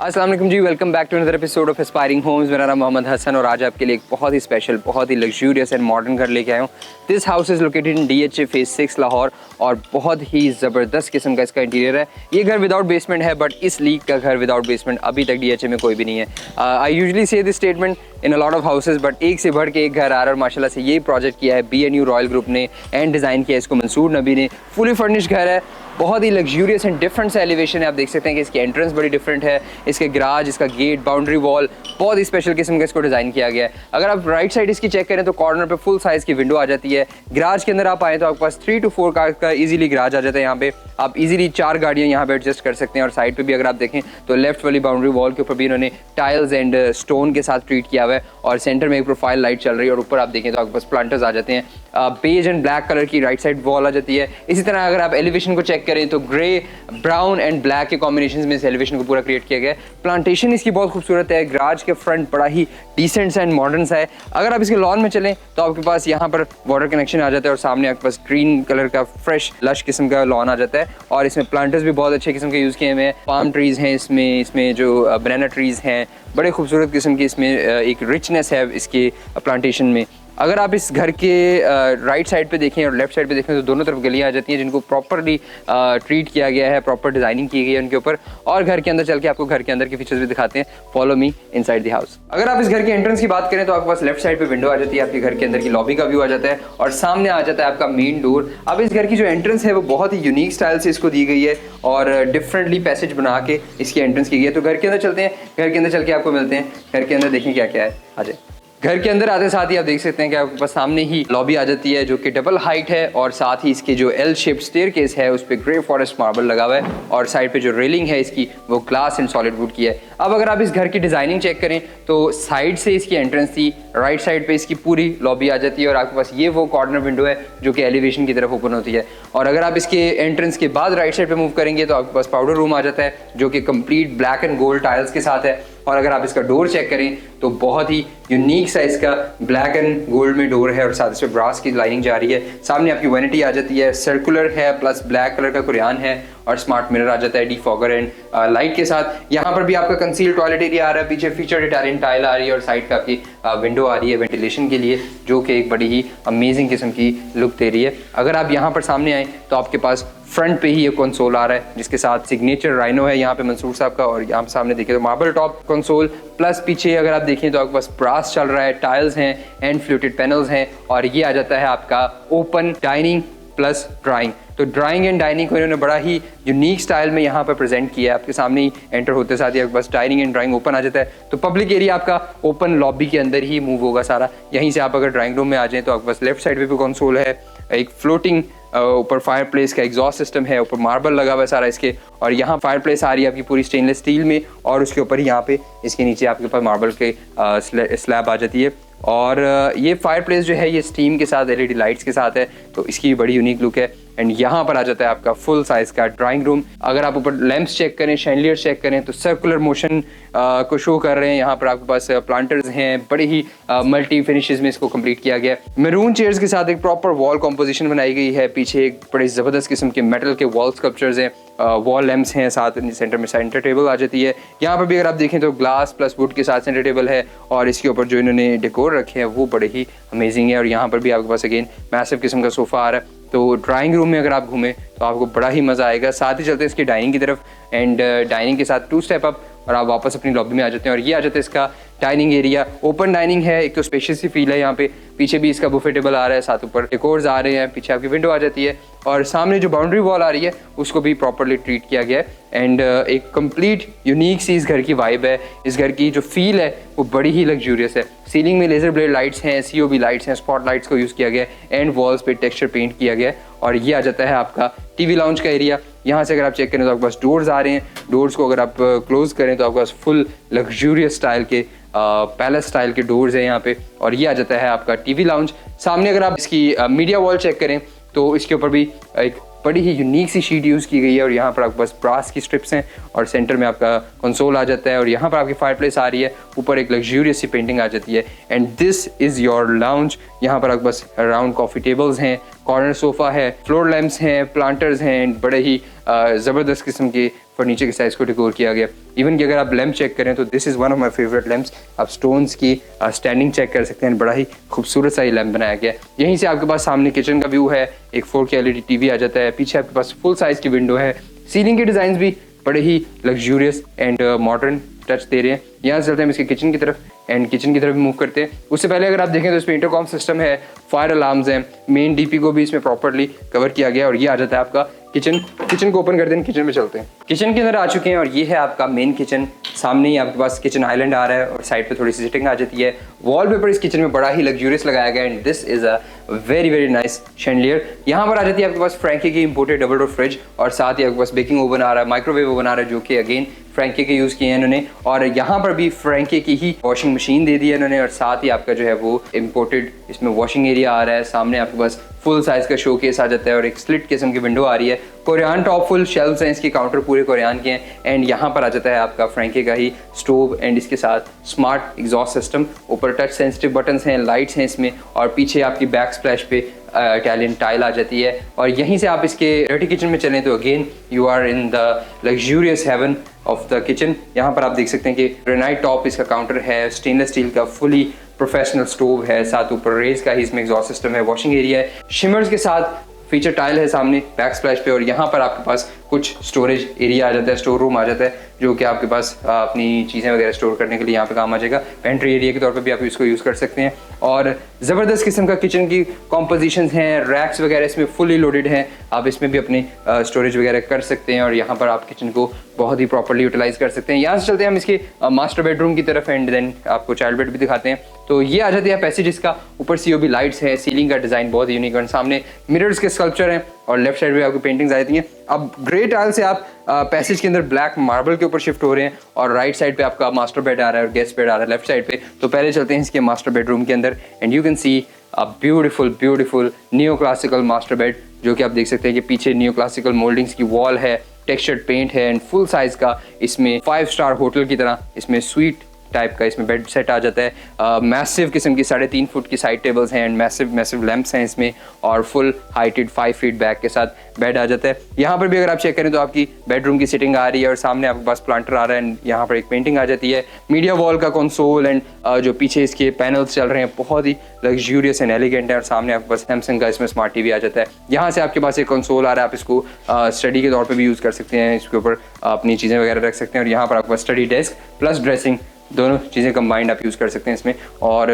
अस्सलाम वालेकुम जी, welcome back to another episode of aspiring homes. मेरा नाम मोहम्मद हसन और आज आपके लिए एक बहुत ही स्पेशल, बहुत ही लग्जूरियस एंड मॉडर्न घर लेके आया हूँ। This house is located in DHA phase 6 Lahore और बहुत ही ज़बरदस्त किस्म का इसका इंटीरियर है। ये घर विदाउट बेसमेंट है, बट इस लीग का घर विदाउट बेसमेंट अभी तक DHA में कोई भी नहीं है। आई यूजली से this statement in a lot of houses, but एक से बढ़ के एक घर आ रहा है और माशाल्लाह से ये प्रोजेक्ट किया है BNU रॉयल ग्रुप ने एंड डिज़ाइन किया है इसको मंसूर नबी ने। फुली फर्निश्ड घर है, बहुत ही लग्जूरियस एंड डिफरेंट सा एलिवेशन है। आप देख सकते हैं कि इसकी एंट्रेंस बड़ी डिफरेंट है, इसके गराज, इसका गेट, बाउंड्री वॉल बहुत ही स्पेशल किस्म का इसको डिज़ाइन किया गया है। अगर आप राइट साइड इसकी चेक करें तो कॉर्नर पे फुल साइज़ की विंडो आ जाती है। गराज के अंदर आप आए तो आपके पास 3 to 4 कार का इजीली गराज आ जाता है। यहाँ पे आप इजीली 4 गाड़ियाँ यहाँ पे एडजस्ट कर सकते हैं। और साइड पे भी अगर आप देखें तो लेफ्ट वाली बाउंड्री वॉल के ऊपर भी इन्होंने टाइल्स एंड स्टोन के साथ ट्रीट किया हुआ है और सेंटर में एक प्रोफाइल लाइट चल रही है। और ऊपर आप देखें तो आपके पास प्लांटर्स आ जाते हैं। बेज एंड ब्लैक कलर की राइट साइड वॉल आ जाती है। इसी तरह अगर आप एलिवेशन को चेक करें तो ग्रे, ब्राउन एंड ब्लैक के कॉम्बिनेशन में इस एलिवेशन को पूरा क्रिएट किया गया है। प्लांटेशन इसकी बहुत खूबसूरत है। गराज के फ्रंट बड़ा ही डिसेंट सा एंड मॉडर्न सा है। अगर आप इसके लॉन में चलें तो आपके पास यहाँ पर वाटर कनेक्शन आ जाता है और सामने आपके पास ग्रीन कलर का फ्रेश लश किस्म का लॉन आ जाता है। और इसमें प्लांटर्स भी बहुत अच्छे किस्म के यूज़ किए हुए हैं। पाम ट्रीज़ हैं इसमें जो बनाना ट्रीज़ हैं, बड़े खूबसूरत किस्म की इसमें एक रिचनेस है इसके प्लांटेशन में। अगर आप इस घर के राइट साइड पे देखें और लेफ्ट साइड पे देखें तो दोनों तरफ गलियाँ आ जाती हैं जिनको प्रॉपरली ट्रीट किया गया है, प्रॉपर डिज़ाइनिंग की गई है उनके ऊपर। और घर के अंदर चल के आपको घर के अंदर के फीचर्स भी दिखाते हैं। Follow me inside the house. अगर आप इस घर के एंट्रेंस की बात करें तो आपके पास लेफ्ट साइड पे विंडो आ जाती है, आपके घर के अंदर की लॉबी का व्यू आ जाता है और सामने आ जाता है आपका मेन डोर। अब इस घर की जो एंट्रेंस है वो बहुत ही यूनिक स्टाइल से इसको दी गई है और डिफरेंटली पैसेज बना के इसकी एंट्रेंस की गई है। तो घर के अंदर चलते हैं, घर के अंदर चल के आपको मिलते हैं। घर के अंदर देखें क्या क्या है। आ जाए। घर के अंदर आते साथ ही आप देख सकते हैं कि आपके पास सामने ही लॉबी आ जाती है जो कि डबल हाइट है और साथ ही इसके जो L शेप स्टेयरकेस है उस पर ग्रे फॉरेस्ट मार्बल लगा हुआ है और साइड पे जो रेलिंग है इसकी वो ग्लास एंड सॉलिड वुड की है। अब अगर आप इस घर की डिज़ाइनिंग चेक करें तो साइड से इसकी एंट्रेंस थी, राइट साइड पे इसकी पूरी लॉबी आ जाती है और आपके पास ये वो कॉर्नर विंडो है जो कि एलिवेशन की तरफ ओपन होती है। और अगर आप इसके एंट्रेंस के बाद राइट साइड पे मूव करेंगे तो आपके पास पाउडर रूम आ जाता है जो कि complete black and gold tiles के साथ है। और अगर आप इसका डोर चेक करें तो बहुत ही यूनिक सा इसका ब्लैक एंड गोल्ड में डोर है और साथ इसमें ब्रास की लाइनिंग जा रही है। सामने आपकी वैनिटी आ जाती है, सर्कुलर है प्लस ब्लैक कलर का कुरियान है और स्मार्ट मिरर आ जाता है डीफॉगर एंड लाइट के साथ। यहाँ पर भी आपका कंसील टॉयलेट एरिया आ रहा है, पीछे फीचर्ड इटालियन टाइल आ रही है और साइड पे आपकी विंडो आ रही है वेंटिलेशन के लिए जो कि एक बड़ी ही अमेजिंग किस्म की लुक दे रही है। अगर आप यहाँ पर सामने आए तो आपके पास फ्रंट पे ही एक कंसोल आ रहा है जिसके साथ सिग्नेचर राइनो है यहाँ पे मंसूर साहब का। और यहाँ पे सामने देखें तो मार्बल टॉप कंसोल प्लस पीछे अगर आप देखें तो आपके पास ब्रास चल रहा है, टाइल्स हैं एंड फ्लूटेड पैनल्स हैं। और ये आ जाता है आपका ओपन डाइनिंग प्लस ड्राइंग। तो ड्राइंग एंड डाइनिंग को इन्होंने बड़ा ही यूनिक स्टाइल में यहाँ पर प्रेजेंट किया है। आपके सामने ही एंटर होते साथ ही आपके पास डाइनिंग एंड ड्राइंग ओपन आ जाता है। तो पब्लिक एरिया आपका ओपन लॉबी के अंदर ही मूव होगा सारा। यहीं से आप अगर ड्राइंग रूम में आ जाएं तो आपके पास लेफ्ट साइड पे भी कंसोल है, एक फ्लोटिंग ऊपर फायर प्लेस का एग्जॉस्ट सिस्टम है, ऊपर मार्बल लगा हुआ है सारा इसके। और यहाँ फायर प्लेस आ रही है आपकी पूरी स्टेनलेस स्टील में और उसके ऊपर ही यहाँ पे इसके नीचे आपके पास मार्बल के स्लैब आ जाती है। और ये फायर प्लेस जो है ये स्टीम के साथ LED लाइट्स के साथ है तो इसकी बड़ी यूनिक लुक है। एंड यहाँ पर आ जाता है आपका फुल साइज का ड्राइंग रूम। अगर आप ऊपर लैंप्स चेक करें, शैंडलियर चेक करें तो सर्कुलर मोशन को शो कर रहे हैं। यहाँ पर आपके पास प्लांटर्स हैं, बड़े ही मल्टी फिनिशेस में इसको कंप्लीट किया गया है। मैरून चेयर्स के साथ एक प्रॉपर वॉल कॉम्पोजिशन बनाई गई है। पीछे एक बड़ी ज़बरदस्त किस्म के मेटल के वॉल स्कल्पचर्स हैं, वॉल लैंप्स हैं, साथ सेंटर में सेंटर टेबल आ जाती है। यहाँ पर भी अगर आप देखें तो ग्लास प्लस वुड के साथ सेंटर टेबल है और इसके ऊपर जो इन्होंने डेकोर रखे हैं वो बड़े ही अमेजिंग है। और यहाँ पर भी आपके पास अगेन मैसिव किस्म का सोफ़ा आ रहा है। तो ड्राइंग रूम में अगर आप घूमें तो आपको बड़ा ही मज़ा आएगा। साथ ही चलते हैं इसकी डाइनिंग की तरफ एंड डाइनिंग के साथ 2 स्टेप अप और आप वापस अपनी लॉबी में आ जाते हैं। और ये आ जाता है इसका डाइनिंग एरिया। ओपन डाइनिंग है, एक तो स्पेशियस सी फील है यहाँ पे। पीछे भी इसका बुफे टेबल आ रहा है, साथ ऊपर डेकोर्स आ रहे हैं, पीछे आपकी विंडो आ जाती है और सामने जो बाउंड्री वॉल आ रही है उसको भी प्रॉपरली ट्रीट किया गया है। एंड एक कंप्लीट यूनिक सी इस घर की वाइब है। इस घर की जो फील है वो बड़ी ही लग्जूरियस है। सीलिंग में लेजर ब्लेड लाइट्स हैं, COB लाइट्स हैं, स्पॉट लाइट्स को यूज़ किया गया है एंड वॉल्स पे टेक्सचर पेंट किया गया है। और ये आ जाता है आपका TV लाउंज का एरिया। यहाँ से अगर आप चेक करें तो आपके पास डोर्स आ रहे हैं। डोर्स को अगर आप क्लोज करें तो आपके पास फुल लग्जूरियस स्टाइल के पैलेस स्टाइल के डोर्स हैं यहाँ पे। और ये आ जाता है आपका TV लाउंज। सामने अगर आप इसकी मीडिया वॉल चेक करें तो इसके ऊपर भी एक बड़ी ही यूनिक सी शीट यूज़ की गई है और यहाँ पर आपके पास ब्रास की स्ट्रिप्स हैं और सेंटर में आपका कंसोल आ जाता है और यहाँ पर आपकी फायर प्लेस आ रही है, ऊपर एक लग्जूरियस सी पेंटिंग आ जाती है। And this is your lounge. यहाँ पर आपके पास राउंड कॉफ़ी टेबल्स हैं, कॉर्नर सोफ़ा है, फ्लोर लैम्प्स हैं, प्लांटर्स हैं, बड़े ही ज़बरदस्त किस्म के फर्नीचर के साइज को डेकोर किया गया। इवन कि अगर आप लैम्प चेक करें तो this is one of my favourite lamps. आप स्टोन्स की स्टैंडिंग चेक कर सकते हैं, बड़ा ही खूबसूरत सा ये लैम्प बनाया गया है। यहीं से आपके पास सामने किचन का व्यू है, एक 4K LED TV आ जाता है, पीछे आपके पास फुल साइज की विंडो है। सीलिंग के डिज़ाइन भी बड़े ही लग्जूरियस एंड मॉडर्न टच दे रहे हैं। यहाँ से चलते हैं इसके किचन की तरफ एंड किचन की तरफ मूव करते हैं। उससे पहले अगर आप देखें तो इसमें इंटरकॉम सिस्टम है, फायर अलार्म्स हैं, मेन DP को भी इसमें प्रॉपर्ली कवर किया गया है। और ये आ जाता है आपका किचन। किचन को ओपन करते हैं, किचन में चलते हैं। किचन के अंदर आ चुके हैं और ये है आपका मेन किचन। सामने ही आपके पास किचन आइलैंड आ रहा है और साइड पे थोड़ी सी सिटिंग आ जाती है। वॉलपेपर इस किचन में बड़ा ही लग्जूरियस लगाया गया है and this is a very nice chandelier. यहाँ पर आ जाती है आपके पास फ्रैंकी की इंपोर्टेड डबल डोर फ्रिज और साथ ही आपके पास बेकिंग ओवन आ रहा है, माइक्रोवेव ओवन आ रहा है जो कि अगेन फ्रैंकी के यूज़ किए हैं इन्होंने। और यहाँ पर भी फ्रैंकी की ही वॉशिंग मशीन दे दी है इन्होंने और साथ ही आपका जो है वो इम्पोर्टेड इसमें वॉशिंग एरिया आ रहा है। सामने आपके पास फुल साइज का शो केस आ जाता है और एक स्लिट किस्म की विंडो आ रही है। कोरियान टॉप फुल शेल्व्स हैं, इसके काउंटर पूरे कोरियान के हैं एंड यहाँ पर आ जाता है आपका फ्रैंकी का ही स्टोव एंड इसके साथ स्मार्ट एग्जॉस्ट सिस्टम। ऊपर टच सेंसिटिव बटन्स हैं, लाइट्स हैं इसमें और पीछे आपकी बैक स्प्लैश पे इटालियन टाइल आ जाती है। और यहीं से आप इसके डर्टी किचन में चलें तो again you are in the luxurious heaven of the kitchen. यहाँ पर आप देख सकते हैं कि ग्रेनाइट टॉप इसका काउंटर है, स्टेनलेस स्टील का फुली प्रोफेशनल स्टोव है, साथ ऊपर रेज का ही इसमें एग्जॉस्ट सिस्टम है, वॉशिंग एरिया है, शिमर्स के साथ फीचर टाइल है सामने बैक स्प्लैश पे। और यहाँ पर आपके पास कुछ स्टोरेज एरिया आ जाता है, स्टोर रूम आ जाता है जो कि आपके पास अपनी चीज़ें वगैरह स्टोर करने के लिए यहाँ पे काम आ जाएगा। पेंट्री एरिया के तौर पे भी आप इसको यूज़ कर सकते हैं। और ज़बरदस्त किस्म का किचन की कॉम्पोजिशंस हैं, रैक्स वगैरह इसमें फुली लोडेड हैं, आप इसमें भी अपनी स्टोरेज वगैरह कर सकते हैं और यहाँ पर आप किचन को बहुत ही प्रॉपर्ली यूटिलाइज कर सकते हैं। यहाँ से चलते हैं हम इसके मास्टर बेडरूम की तरफ एंड देन आपको चाइल्ड बेड भी दिखाते हैं। तो ये आ जाती है पैसेज, इसका ऊपर COB लाइट्स है, सीलिंग का डिज़ाइन बहुत यूनिक है, सामने मिरर्स के स्कल्पचर हैं और लेफ्ट साइड पे आपकी पेंटिंग्स आ जाती हैं। अब ग्रे टाइल से आप पैसेज के अंदर ब्लैक मार्बल के ऊपर शिफ्ट हो रहे हैं और राइट साइड पे आपका मास्टर बेड आ रहा है और गेस्ट बेड आ रहा है लेफ्ट साइड पे। तो पहले चलते हैं इसके मास्टर बेडरूम के अंदर and you can see a beautiful neo classical master bed जो कि आप देख सकते हैं कि पीछे नियो क्लासिकल मोल्डिंग्स की वॉल है, टेक्सचर्ड पेंट है एंड फुल साइज का इसमें 5 स्टार होटल की तरह इसमें स्वीट टाइप का इसमें बेड सेट आ जाता है। मैसिव किस्म की 3.5 फुट की साइड टेबल्स हैं एंड मैसिव लैंप्स हैं इसमें और फुल हाइटेड 5 फीट बैक के साथ बेड आ जाता है। यहाँ पर भी अगर आप चेक करें तो आपकी बेडरूम की सिटिंग आ रही है और सामने आपके पास प्लांटर आ रहा है एंड यहाँ पर एक पेंटिंग आ जाती है। मीडिया वॉल का कंसोल एंड जो पीछे इसके पैनल्स चल रहे हैं बहुत ही लग्जूरियस एंड एलिगेंट है और सामने आपके पास सैमसंग का इसमें स्मार्ट TV आ जाता है। यहाँ से आपके पास एक कंसोल आ रहा है, आप इसको स्टडी के तौर पर भी यूज़ कर सकते हैं, इसके ऊपर अपनी चीज़ें वगैरह रख सकते हैं। और यहाँ पर आपके पास स्टडी डेस्क प्लस ड्रेसिंग दोनों चीज़ें कंबाइंड आप यूज़ कर सकते हैं इसमें। और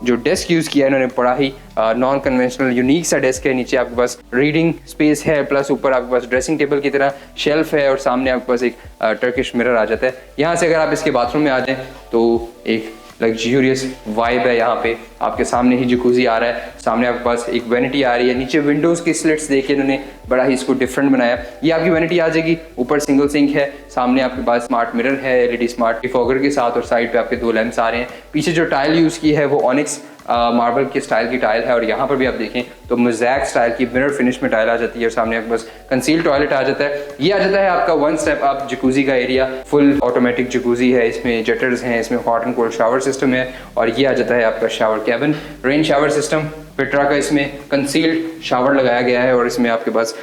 जो डेस्क यूज़ किया है इन्होंने बड़ा ही नॉन कन्वेंशनल यूनिक सा डेस्क है। नीचे आपके पास रीडिंग स्पेस है प्लस ऊपर आपके पास ड्रेसिंग टेबल की तरह शेल्फ है और सामने आपके पास एक टर्किश मिरर आ जाता है। यहाँ से अगर आप इसके बाथरूम में आ जाएँ तो एक लग्जूरियस वाइब है। यहाँ पे आपके सामने ही जकूज़ी आ रहा है, सामने आपके पास एक वैनिटी आ रही है, नीचे विंडोज़ की स्लिट्स देके इन्होंने बड़ा ही इसको डिफरेंट बनाया। ये आपकी वैनिटी आ जाएगी, ऊपर सिंगल सिंक है, सामने आपके पास स्मार्ट मिरर है LED स्मार्ट डिफॉगर के साथ और साइड पे आपके 2 लैंप्स आ रहे हैं। पीछे जो टाइल यूज़ की है वो ऑनिक्स मार्बल के स्टाइल की टाइल है और यहाँ पर भी आप देखें तो मोज़ैक स्टाइल की मिरर फिनिश में टाइल आ जाती है और सामने आपके पास कंसील टॉयलेट आ जाता है। ये आ जाता है आपका 1 स्टेप अप जकूज़ी का एरिया, फुल ऑटोमेटिक जकूज़ी है, इसमें जेटर्स हैं, इसमें hot and cold shower system है और ये आ जाता है आपका shower cabin, rain shower system, Petra का इसमें कंसील्ड शावर लगाया गया है और इसमें आपके पास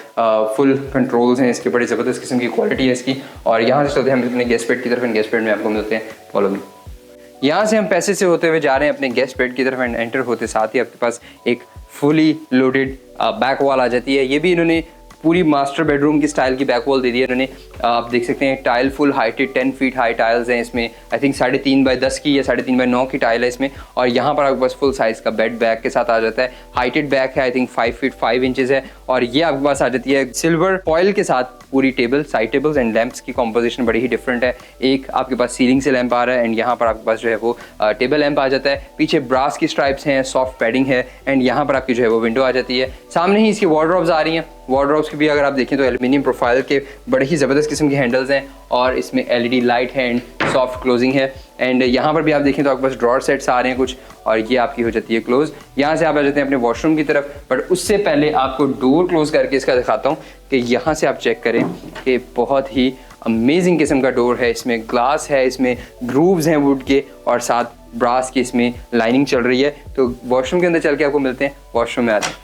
फुल कंट्रोल्स हैं, इसके बड़ी ज़बरदस्त किस्म की क्वालिटी है इसकी। और यहाँ से चलते हैं हम अपने गेस्ट बेड की तरफ एंड गेस्ट बेड में आपको मिलते हैं, फॉलो मी। यहाँ से हम पैसे से होते हुए जा रहे हैं अपने गेस्ट बेड की तरफ एंड एंटर होते साथ ही आपके पास एक फुली लोडेड बैक वॉल आ जाती है। ये भी इन्होंने पूरी मास्टर बेडरूम की स्टाइल की बैक वॉल दे दी है इन्होंने। आप देख सकते हैं tile full heighted 10 feet high tiles हैं इसमें, आई थिंक 3.5 बाय 10 की या 3.5 बाय 9 की टाइल है इसमें। और यहाँ पर आपके पास फुल साइज का बेड बैक के साथ आ जाता है, हाइटेड बैक है, आई थिंक 5 फीट 5 इंचेस है। और ये आपके पास आ जाती है सिल्वर फॉइल के साथ पूरी table, side tables and lamps की कॉम्पोजिशन बड़ी ही डिफरेंट है। एक आपके पास सीलिंग से लैंप आ रहा है एंड यहाँ पर आपके पास जो है वो टेबल लैंप आ जाता है। पीछे ब्रास की स्ट्राइप्स हैं, सॉफ्ट पैडिंग है एंड यहाँ पर आपकी जो है वो विंडो आ जाती है। सामने ही इसकी वार्डरोब्स आ रही हैं, वार्डरोब्स की भी अगर आप देखें तो एल्यूमिनियम प्रोफाइल के बड़े ही ज़बरदस्त किस्म के हैंडल्स हैं और इसमें LED लाइट है एंड सॉफ्ट क्लोजिंग है। एंड यहाँ पर भी आप देखें तो आपके पास ड्रॉर सेट्स आ रहे हैं कुछ और ये आपकी हो जाती है क्लोज। यहाँ से आप आ जाते हैं अपने वॉशरूम की तरफ, बट उससे पहले आपको डोर क्लोज करके इसका दिखाता हूँ कि यहाँ से आप चेक करें कि बहुत ही अमेजिंग किस्म का डोर है। इसमें ग्लास है, इसमें ग्रूव्स हैं वुड के और साथ ब्रास की इसमें लाइनिंग चल रही है। तो वॉशरूम के अंदर चल के आपको मिलते हैं, वॉशरूम में आते हैं।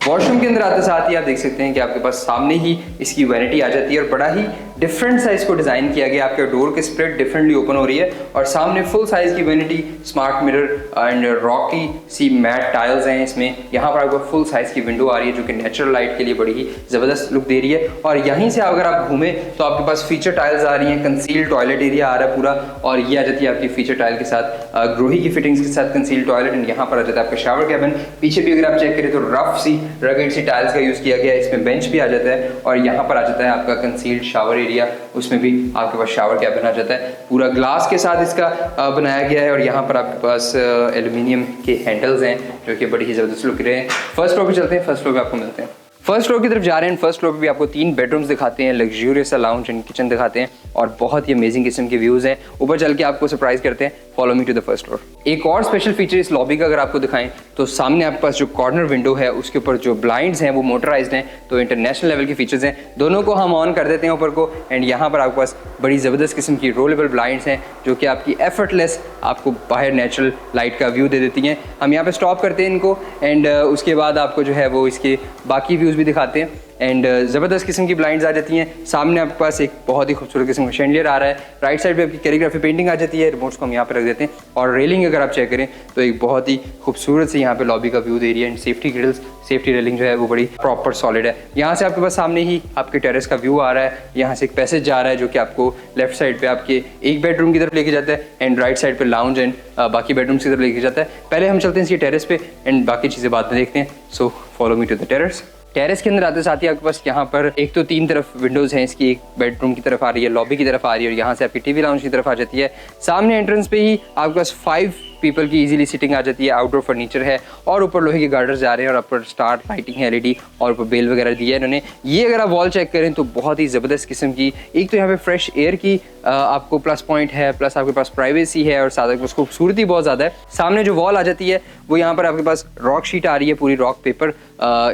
वॉशरूम के अंदर आते साथ ही आप देख सकते हैं कि आपके पास सामने ही इसकी वैनिटी आ जाती है और बड़ा ही डिफरेंट साइज को डिजाइन किया गया, आपके डोर के स्प्लिट डिफरेंटली ओपन हो रही है और सामने फुल साइज की vanity, smart mirror and rocky sea matte tiles हैं इसमें। यहाँ पर आपको फुल साइज की विंडो आ रही है जो कि नेचुरल लाइट के लिए बड़ी ही जबरदस्त लुक दे रही है। और यहीं से अगर आप घूमें तो आपके पास फीचर टाइल्स आ रही हैं, कंसील्ड टॉयलेट एरिया आ रहा है पूरा, और ये आ जाती है आपकी फीचर टाइल के साथ ग्रोही की फिटिंग्स के साथ कंसील्ड टॉयलेट। एंड यहाँ पर आ जाता है आपका शावर कैबिन। पीछे भी अगर आप चेक करें तो रफ सी रगड़ सी टाइल्स का यूज किया गया है, इसमें बेंच भी आ जाता है और यहाँ पर आ जाता है आपका कंसील्ड शावर एरिया, उसमें भी आपके पास शावर कैबिन आ जाता है। पूरा ग्लास के साथ इसका बनाया गया है और यहाँ पर आपके पास एल्यूमिनियम के हैंडल्स हैं जो कि बड़ी ही जबरदस्त लुक रहे हैं। फर्स्ट फ्लोर पे चलते हैं, फर्स्ट फ्लोर पे आपको मिलते हैं। फर्स्ट फ्लोर की तरफ जा रहे हैं। फर्स्ट फ्लोर पे भी आपको 3 बेडरूम्स दिखाते हैं, लग्जूरियस सा लाउंज एंड किचन दिखाते हैं और बहुत ही अमेजिंग किस्म के व्यूज़ हैं। ऊपर चल के आपको सरप्राइज करते हैं, follow me to the first floor. एक और स्पेशल फीचर इस लॉबी का अगर आपको दिखाएं तो सामने आपके पास जो कॉर्नर विंडो है उसके ऊपर जो ब्लाइंड्स हैं वो मोटराइज्ड हैं, तो इंटरनेशनल लेवल के फीचर्स हैं। दोनों को हम ऑन कर देते हैं ऊपर को एंड यहाँ पर आपके पास बड़ी ज़बरदस्त किस्म की रोलेबल ब्लाइंड्स हैं जो कि आपकी एफर्टलेस आपको बाहर नेचुरल लाइट का व्यू दे देती हैं। हम यहाँ पे स्टॉप करते हैं इनको एंड उसके बाद आपको जो है वो इसके बाकी व्यूज़ भी दिखाते हैं एंड ज़बरदस्त किस्म की ब्लाइंड्स आ जाती हैं। सामने आपके पास एक बहुत ही खूबसूरत किस्म का शैंडलियर आ रहा है। राइट साइड पे आपकी कैलीग्राफी पेंटिंग आ जाती है। रिमोट्स को हम यहाँ पे रख देते हैं और रेलिंग अगर आप चेक करें तो एक बहुत ही खूबसूरत से यहाँ पे लॉबी का व्यू दे रही है and safety grills, safety railing जो है वो बड़ी प्रॉपर सॉलिड है। यहाँ से आपके पास सामने ही आपके टेरेस का व्यू आ रहा है। यहाँ से एक पैसेज जा रहा है जो कि आपको लेफ्ट साइड पे आपके एक बेडरूम की तरफ लेके जाता है एंड राइट साइड पे लाउंज एंड बाकी बेडरूम्स की तरफ लेके जाता है। पहले हम चलते हैं इसकी टेरेस पे एंड बाकी चीज़ें बाद में देखते हैं। So follow me to the terrace. Terrace के अंदर आते साथ ही आपके पास यहाँ पर एक तो 3 तरफ विंडोज़ हैं, इसकी एक बेडरूम की तरफ आ रही है, लॉबी की तरफ आ रही है और यहाँ से आपकी टीवी लाउंज की तरफ आ जाती है। सामने एंट्रेंस पे ही आपके पास 5 पीपल की इजीली सीटिंग आ जाती है। आउटडोर फर्नीचर है और ऊपर लोहे के गार्डर्स जा रहे हैं और ऊपर स्टार लाइटिंग है एलईडी और ऊपर बेल वगैरह दिया है इन्होंने। ये अगर आप वॉल चेक करें तो बहुत ही ज़बरदस्त किस्म की, एक तो यहाँ पे फ्रेश एयर की आपको प्लस पॉइंट है, प्लस आपके पास प्राइवेसी है और साथ में खूबसूरती बहुत ज़्यादा है। सामने जो वॉल आ जाती है वो यहाँ पर आपके पास रॉक शीट आ रही है, पूरी रॉक पेपर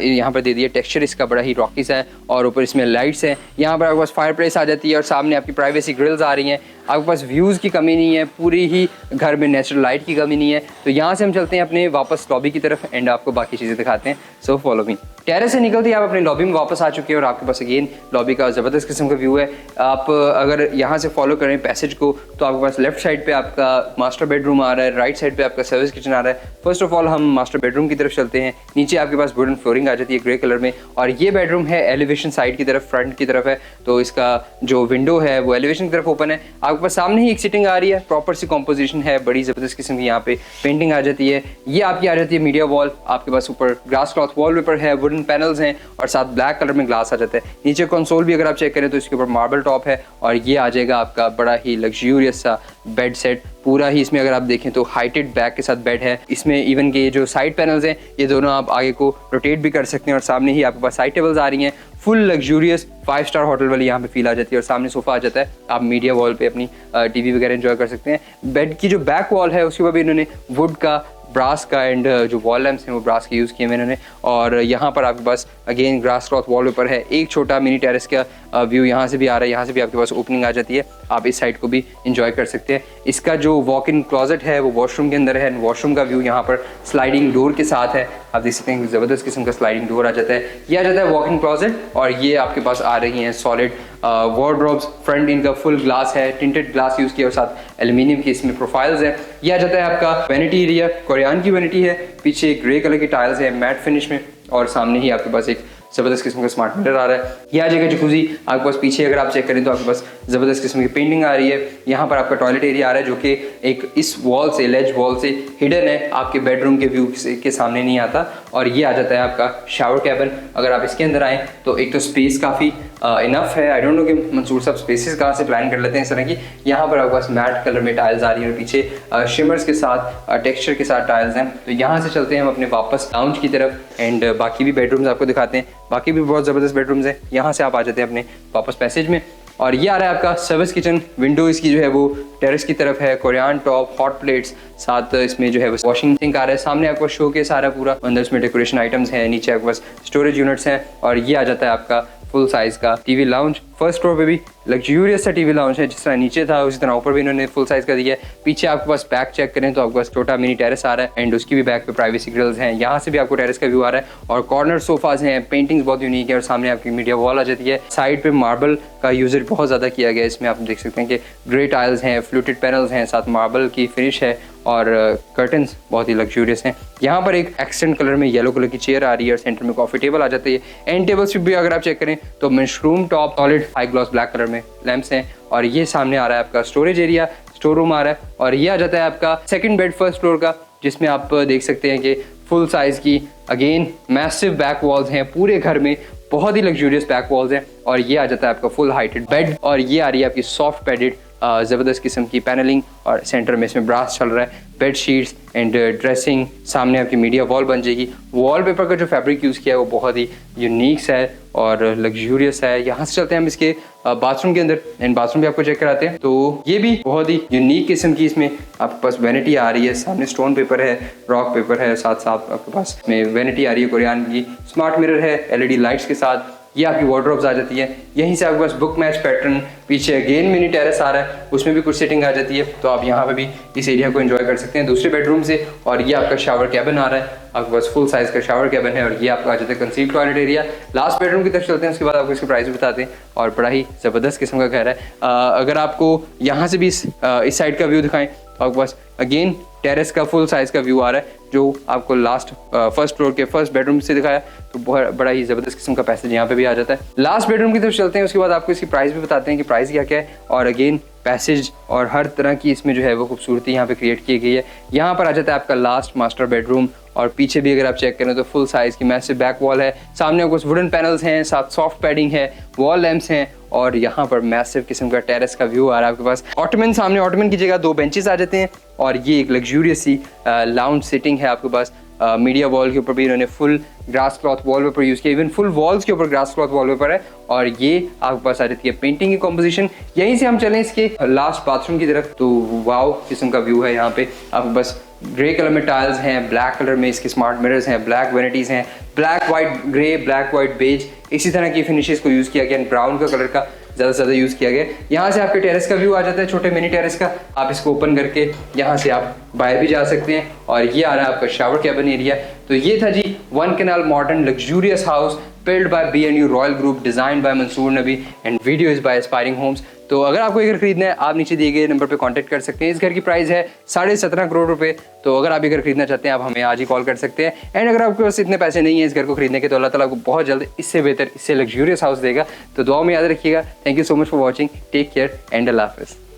यहाँ पर दे दिया। टेक्सचर इसका बड़ा ही रॉकी सा है और ऊपर इसमें लाइट्स हैं। यहाँ पर आपके पास फायर प्लेस आ जाती है और सामने आपकी प्राइवेसी ग्रिल्स आ रही हैं। आपके पास व्यूज़ की कमी नहीं है, पूरी ही घर में नेचुरल लाइट की कमी नहीं है। तो यहाँ से हम चलते हैं अपने वापस लॉबी की तरफ एंड आपको बाकी चीज़ें दिखाते हैं। सो फॉलो मी। टेरेस से निकलते ही आप अपने लॉबी में वापस आ चुके हैं और आपके पास अगेन लॉबी का ज़बरदस्त किस्म का व्यू है। आप अगर यहाँ से फॉलो करें पैसेज को तो आपके पास लेफ्ट साइड पे आपका मास्टर बेडरूम आ रहा है, राइट साइड पे आपका सर्विस किचन आ रहा है। फर्स्ट ऑफ ऑल हम मास्टर बेडरूम की तरफ चलते हैं। नीचे आपके पास वुडन फ्लोरिंग आ जाती है ग्रे कलर में और ये बेडरूम है एलिवेशन साइड की तरफ, फ्रंट की तरफ है, तो इसका जो विंडो है वो एलिवेशन की तरफ ओपन है। आपके पास सामने ही एक सिटिंग आ रही है, प्रॉपर सी कॉम्पोजिशन है, बड़ी ज़बरदस्त किस्म की यहाँ पे पेंटिंग आ जाती है। ये आपकी आ जाती है मीडिया वॉल, आपके पास ऊपर ग्लास क्लॉथ वॉलपेपर है, वुडन पैनल्स हैं और साथ ब्लैक कलर में ग्लास आ जाता है। नीचे कंसोल भी अगर आप चेक करें तो इसके ऊपर मार्बल टॉप है और ये आ जाएगा आपका बड़ा ही लग्जूरियस सा बेड सेट। पूरा ही इसमें अगर आप देखें तो हाइटेड बैक के साथ बेड है। इसमें इवन के जो साइड पैनल्स हैं ये दोनों आप आगे को रोटेट भी कर सकते हैं और सामने ही आपके पास साइड टेबल्स आ रही हैं। फुल लग्जूरियस 5 स्टार होटल वाली यहाँ पे फील आ जाती है और सामने सोफा आ जाता है। आप मीडिया वॉल पे अपनी टीवी वगैरह एंजॉय कर सकते हैं। बेड की जो बैक वॉल है उसके ऊपर भी इन्होंने वुड का, ब्रास का एंड जो वॉल लैम्प्स हैं वो ब्रास के यूज़ किए हुए इन्होंने। और यहाँ पर आपके पास अगेन ग्रास क्लॉथ वॉलपेपर है। एक छोटा मिनी टेरेस का व्यू यहाँ से भी आ रहा है, यहाँ से भी आपके पास ओपनिंग आ जाती है, आप इस साइड को भी इंजॉय कर सकते हैं। इसका जो वॉक इन क्लॉजेट है वो वॉशरूम के अंदर है। वॉशरूम का व्यू यहाँ पर स्लाइडिंग डोर के साथ है, आप देख सकते हैं ज़बरदस्त किस्म का स्लाइडिंग डोर आ जाता है। ये आ जाता है वॉक इन क्लॉजेट और ये आपके पास आ रही हैं सॉलिड वार्डरोब्स। फ्रंट इनका फुल ग्लास है, टिंटेड ग्लास यूज़ किया और साथ एल्यूमिनियम की इसमें प्रोफाइल्स है। ये आ जाता है आपका वैनिटी एरिया, कोरियन की वैनिटी है, पीछे ग्रे कलर की टाइल्स है मैट फिनिश में और सामने ही आपके पास एक ज़बरदस्त किस्म का स्मार्ट मिरर आ रहा है। ये आ जाएगा जकूज़ी, आपके पास पीछे अगर आप चेक करें तो आपके पास ज़बरदस्त किस्म की पेंटिंग आ रही है। यहाँ पर आपका टॉयलेट एरिया आ रहा है जो कि एक इस वॉल से, लेज वॉल से हिडन है, आपके बेडरूम के व्यू के सामने नहीं आता। और ये आ जाता है आपका शावर कैबिन। अगर आप इसके अंदर आएँ तो एक तो स्पेस काफ़ी इनफ है। आई डोंट नो कि मंसूर साहब स्पेसेस कहाँ से प्लान कर लेते हैं इस तरह की। यहाँ पर आपके पास मैट कलर में टाइल्स आ रही है और पीछे शिमर्स के साथ, टेक्सचर के साथ टाइल्स हैं। तो यहाँ से चलते हैं हम अपने वापस लाउंज की तरफ एंड बाकी भी बेडरूम्स आपको दिखाते हैं। बाकी भी बहुत ज़बरदस्त बेडरूम्स हैं। यहाँ से आप आ जाते हैं अपने वापस पैसेज में और ये आ रहा है आपका सर्विस किचन। विंडो इसकी जो है वो टेरेस की तरफ है, कोरियन टॉप, हॉट प्लेट्स, साथ इसमें जो है वो वॉशिंग सिंक आ रहा है। सामने आपको शोकेस आ रहा है पूरा, अंदर इसमें डेकोरेशन आइटम्स हैं, नीचे आपके पास स्टोरेज यूनिट्स हैं और ये आ जाता है आपका फुल साइज का टीवी लाउंज। फर्स्ट फ्लोर पे भी लग्जूरियस सा टीवी लाउंज है, जिस तरह नीचे था उसी तरह ऊपर भी इन्होंने फुल साइज का दिया है। पीछे आपके पास बैक चेक करें तो आपके पास छोटा मिनी टेरेस आ रहा है एंड उसकी भी बैक पे प्राइवेसी ग्रिल्स हैं। यहाँ से भी आपको टेरेस का व्यू आ रहा है और कॉर्नर सोफाज हैं, पेंटिंग्स बहुत यूनिक है और सामने आपकी मीडिया वॉल आ जाती है। साइड पे मार्बल का यूजर बहुत ज़्यादा किया गया है, इसमें आप देख सकते हैं कि ग्रे टाइल्स हैं, फ्लूटेड पैनल्स हैं, साथ मार्बल की फिनिश है और कर्टन्स बहुत ही लग्जूरियस हैं। यहाँ पर एक एक्सेंट कलर में येलो कलर की चेयर आ रही है और सेंटर में कॉफी टेबल आ जाती है। एंड टेबल्स भी अगर आप चेक करें तो mushroom top solid high gloss black colour में लैंप्स हैं और ये सामने आ रहा है आपका स्टोरेज एरिया, स्टोर रूम आ रहा है और ये आ जाता है आपका सेकंड बेड फर्स्ट फ्लोर का, जिसमें आप देख सकते हैं कि फुल साइज की अगेन मैसिव बैक वॉल्स हैं पूरे घर में, बहुत ही लग्जूरियस बैक वॉल्स हैं और ये आ जाता है आपका फुल हाइटेड बेड और ये आ रही है आपकी सॉफ्ट पैडेड ज़बरदस्त किस्म की पैनलिंग और सेंटर में इसमें ब्रास चल रहा है, बेड शीट्स एंड ड्रेसिंग। सामने आपकी मीडिया वॉल बन जाएगी। वॉलपेपर का जो फैब्रिक यूज़ किया है वो बहुत ही यूनिक है और लग्जूरियस है। यहाँ से चलते हैं हम इसके बाथरूम के अंदर एंड बाथरूम भी आपको चेक कराते हैं। तो ये भी बहुत ही यूनिक किस्म की इसमें आपके पास वैनिटी आ रही है, सामने स्टोन पेपर है, रॉक पेपर है, साथ साथ आपके पास में वैनिटी आ रही है कोरियन की, स्मार्ट मिरर है एलईडी लाइट्स के साथ। ये आपकी वार्डरोब्स आ जाती है। यहीं से आपके पास बुक मैच पैटर्न, पीछे अगेन मिनी टेरेस आ रहा है, उसमें भी कुछ सेटिंग आ जाती है, तो आप यहाँ पे भी इस एरिया को एंजॉय कर सकते हैं दूसरे बेडरूम से। और ये आपका शावर कैबिन आ रहा है, आपके पास फुल साइज का शावर कैबिन है और ये आपका आ जाता है conceal toilet area. Last bedroom की तरफ चलते हैं, उसके बाद आपको इसके प्राइस भी बताते हैं और बड़ा ही ज़बरदस्त किस्म का घर है। अगर आपको यहाँ से भी इस साइड का व्यू दिखाएं तो आपके पास अगेन टेरेस का फुल साइज का व्यू आ रहा है, जो आपको लास्ट फर्स्ट फ्लोर के फर्स्ट बेडरूम से दिखाया, तो बहुत बड़ा ही ज़बरदस्त किस्म का पैसेज यहाँ पे भी आ जाता है। लास्ट बेडरूम की तरफ चलते हैं, उसके बाद आपको इसकी प्राइस भी बताते हैं कि प्राइस क्या क्या है और अगेन पैसेज और हर तरह की इसमें जो है वो खूबसूरती यहाँ पे क्रिएट की गई है। यहाँ पर आ जाता है आपका लास्ट मास्टर बेडरूम और पीछे भी अगर आप चेक करें तो फुल साइज की मैसिव बैक वॉल है, सामने कुछ वुडन पैनल्स हैं, साथ सॉफ्ट पैडिंग है, वॉल लैंप्स हैं और यहाँ पर मैसिव किस्म का टेरेस का व्यू आ रहा है आपके पास। ऑटोमन सामने, ऑटोमन की जगह 2 बेंचेस आ जाते हैं और ये एक लग्जूरियस सी लाउंज सिटिंग है आपके पास। मीडिया वॉल के ऊपर भी इन्होंने full grass cloth wallpaper use किया, इवन फुल वॉल्स के ऊपर ग्रास क्लॉथ वॉलपेपर है और ये आपके पास आ जाती है पेंटिंग की कॉम्पोजिशन। यहीं से हम चलें इसके लास्ट बाथरूम की तरफ, तो वाव किस्म का व्यू है। यहाँ पे आपके पास ग्रे कलर में टाइल्स हैं, ब्लैक कलर में इसके स्मार्ट मिरर्स हैं, ब्लैक वैनिटीज़ हैं, black white grey, black white beige, इसी तरह की फिनिशेस को यूज़ किया गया। ब्राउन का कलर का ज़्यादा से ज़्यादा यूज़ किया गया। यहाँ से आपके टेरेस का व्यू आ जाता है, छोटे मिनी टेरेस का। आप इसको ओपन करके यहाँ से आप बाहर भी जा सकते हैं और ये आ रहा है आपका शावर कैबिन एरिया। तो ये था जी 1 canal modern luxurious house built by B&U Royal Group, designed by Mansoor Nabi and video is by Aspiring Homes। तो अगर आपको ये घर खरीदना है आप नीचे दिए गए नंबर पे कांटेक्ट कर सकते हैं। इस घर की प्राइस है 17.5 करोड़ रुपए। तो अगर आप ये घर खरीदना चाहते हैं आप हमें आज ही कॉल कर सकते हैं। एंड अगर आपके पास इतने पैसे नहीं है इस घर को खरीदने के तो अल्लाह ताला आपको बहुत जल्द इससे बेहतर, इससे लग्जूरियस हाउस देगा। तो दुआ में याद रखिएगा। Thank you so much for watching, take care and अल्लाह हाफिज़।